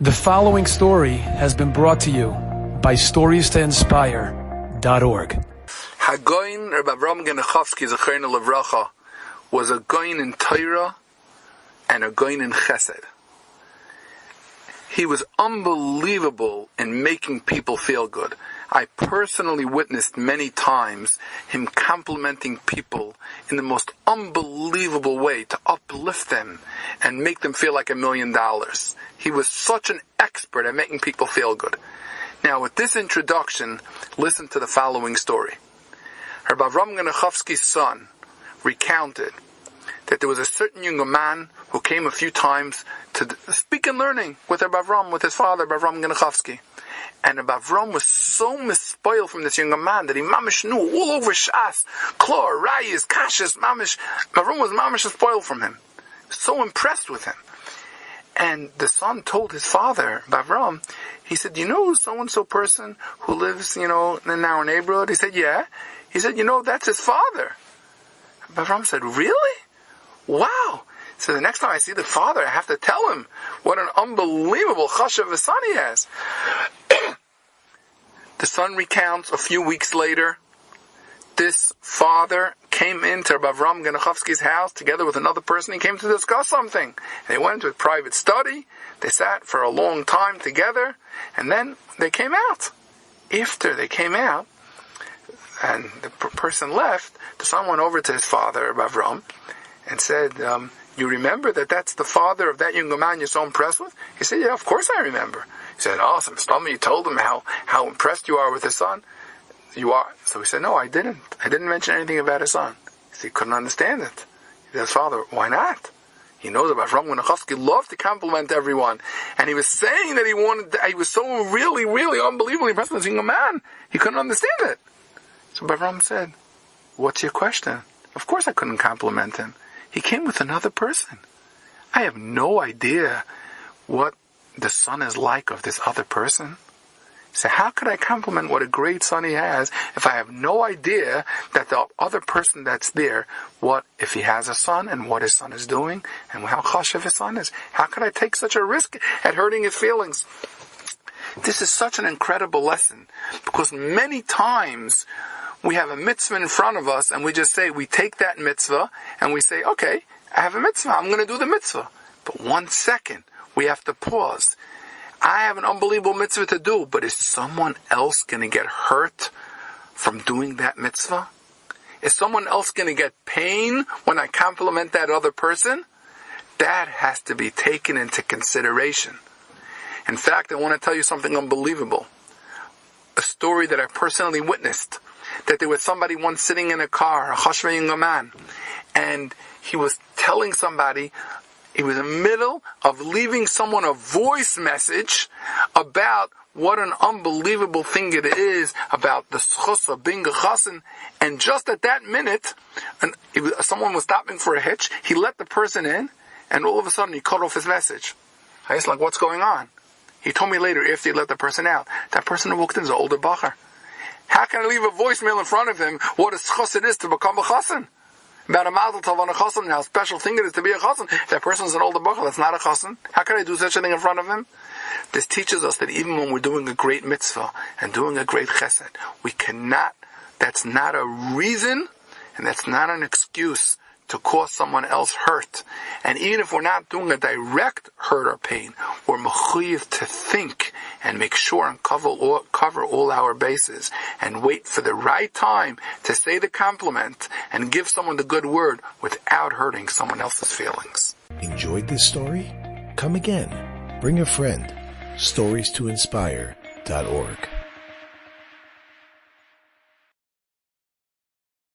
The following story has been brought to you by StoriesToInspire.org. Hagoyin Rabbi Avrohom Makovsky Zechreinu Levracha was a goyin in Torah and a goyin in Chesed. He was unbelievable in making people feel good. I personally witnessed many times him complimenting people in the most unbelievable way to uplift them and make them feel like $1 million. He was such an expert at making people feel good. Now, with this introduction, listen to the following story. Rabbi Avrohom Makovsky's son recounted that there was a certain younger man who came a few times to speak and learning with Rabbi Avrohom, with his father, Rabbi Avrohom Makovsky. And Rabbi Avrohom was so mispoiled from this younger man that he mamish knew all over Shas, Klor, Rayis, Kashas, mamish. Rabbi Avrohom was mamish spoiled from him. So impressed with him. And the son told his father, Rabbi Avrohom, he said, "You know so-and-so person who lives, in our neighborhood?" He said, "Yeah." He said, "That's his father." Rabbi Avrohom said, "Really? Wow." So the next time I see the father, I have to tell him what an unbelievable chashav of a son he has. The son recounts a few weeks later, this father came into Rabbi Avrohom Makovsky's house together with another person. He came to discuss something. And they went into a private study. They sat for a long time together. And then they came out. After they came out, and the person left, the son went over to his father, Rabbi Avrohom, and said, "You remember that's the father of that younger man you're so impressed with?" He said, "Yeah, of course I remember." He said, "Awesome. You told him how impressed you are with his son." "You are." So he said, "No, I didn't. I didn't mention anything about his son." He couldn't understand it. He said, "Father, why not?" He knows about Avrohom Makovsky loved to compliment everyone. And he was saying that he was so really, really unbelievably impressed with this younger man. He couldn't understand it. So Avrohom said, "What's your question?" "Of course I couldn't compliment him. He came with another person. I have no idea what the son is like of this other person. So how could I compliment what a great son he has if I have no idea that the other person that's there, what if he has a son and what his son is doing and how chashav his son is? How could I take such a risk at hurting his feelings?" This is such an incredible lesson because many times we have a mitzvah in front of us and we take that mitzvah and we say, "Okay, I have a mitzvah, I'm going to do the mitzvah." But 1 second, we have to pause. I have an unbelievable mitzvah to do, but is someone else going to get hurt from doing that mitzvah? Is someone else going to get pain when I compliment that other person? That has to be taken into consideration. In fact, I want to tell you something unbelievable. A story that I personally witnessed. That there was somebody once sitting in a car, a chashva younger man, and he was telling somebody, he was in the middle of leaving someone a voice message about what an unbelievable thing it is about the schus of being a chassan. And just at that minute, someone was stopping for a hitch. He let the person in, and all of a sudden he cut off his message. I was like, "What's going on?" He told me later, after he let the person out, that person who walked in is an older bacher. How can I leave a voicemail in front of him what a schus it is to become a chassan? About a mazel tov on a chassan and how special thing it is to be a chassan. That person's an older bacher, that's not a chassan. How can I do such a thing in front of him? This teaches us that even when we're doing a great mitzvah and doing a great chesed, that's not a reason and that's not an excuse to cause someone else hurt. And even if we're not doing a direct hurt or pain, we're mechuyev to think and make sure and cover all our bases and wait for the right time to say the compliment and give someone the good word without hurting someone else's feelings. Enjoyed this story? Come again. Bring a friend. StoriesToInspire.org